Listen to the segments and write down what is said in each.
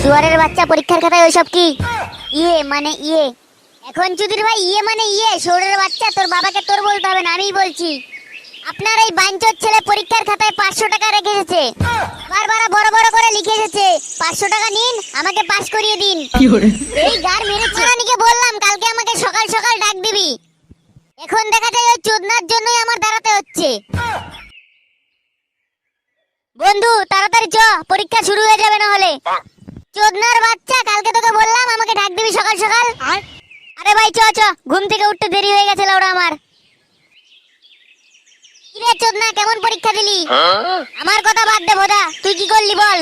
শুয়ারের বাচ্চা, পরীক্ষার খাতায় ওইসব কি? ইয়ে মানে ইয়ে। এখন চুদির ভাই ইয়ে মানে ইয়ে, শুয়ারের বাচ্চা তোর বাবাকে তোর বলতে হবে না, আমিই বলছি। আপনার এই বাঞ্চোর ছেলে পরীক্ষার খাতায় 500 টাকা রেখে এসেছে, বারবার বড় বড় করে লিখে এসেছে 500 টাকা নিন, আমাকে পাস করিয়ে দিন। এই গার মেরেছে। রানীকে বললাম কালকে আমাকে সকাল সকাল ডাক দিবি, এখন দেখা যায় ওই চোদনার জন্যই আমার দাঁড়াতে হচ্ছে। বন্ধু তাড়াতাড়ি চ, পরীক্ষা শুরু হয়ে যাবে না হলে। চোদনার বাচ্চা, কালকে তোকে বললাম আমাকে ডাক দিবি সকাল সকাল। আরে ভাই চ চ, ঘুম থেকে উঠতে দেরি হয়ে গেছে লাউড়া আমার। কিরে চোদনা, কেমন পরীক্ষা দিলি? আমার কথা বাদ দে ভোদা, তুই কি করলি বল?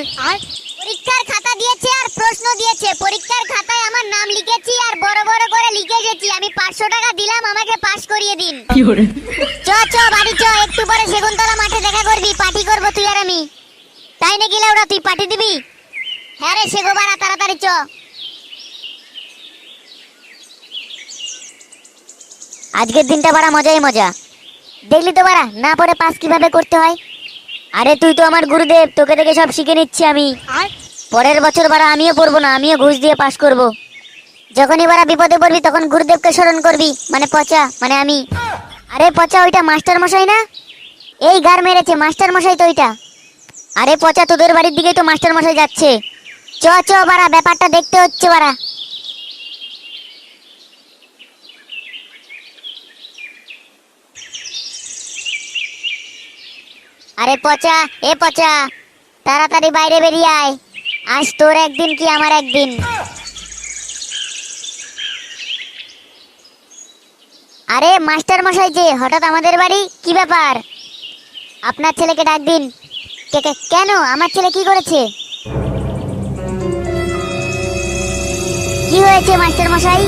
পরীক্ষার খাতা দিয়েছে আর প্রশ্ন দিয়েছে, পরীক্ষার খাতায় আমার নাম লিখেছি আর বড় বড় করে লিখে এসেছি আমি 500 টাকা দিলাম, আমাকে পাস করিয়ে দিন। চ চ বাড়ি চ, একটু পরে সেগুনতলা মাঠে দেখা করবি, পার্টি করবো তুই আর আমি। তাই নাকি লাউড়া, তুই পার্টি দিবি? হ্যাঁ রে সেগো বাড়া, তাড়াতাড়ি চ। আজকের দিনটা বাড়া মজাই মজা। দেখলি তো বাড়া, না পড়ে পাস কিভাবে করতে হয়। আরে তুই তো আমার গুরুদেব, তোকে দেখে সব শিখে নিচ্ছি আমি। পরের বছর বাড়া আমিও পড়বো না, আমিও ঘুষ দিয়ে পাস করব। যখনই বাড়া বিপদে পড়বি তখন গুরুদেবকে স্মরণ করবি, মানে পচা, মানে আমি। আরে পচা, ওইটা মাস্টার মশাই না? এই গার মেরেছে, মাস্টার মশাই তো ওইটা। আরে পচা, তোদের বাড়ির দিকেই তো মাস্টার মশাই যাচ্ছে। চ চ বাড়া, ব্যাপারটা দেখতে হচ্ছে বাড়া। আরে পচা, এ পচা, তাড়াতাড়ি বাইরে বেরিয়ে আয়, আজ তোর একদিন কি আমার একদিন। আরে মাস্টার মশাই যে, হঠাৎ আমাদের বাড়ি, কি ব্যাপার? আপনার ছেলেকে ডাক দিন। কেন, আমার ছেলে কি করেছে? কি হয়েছে মাস্টার মশাই?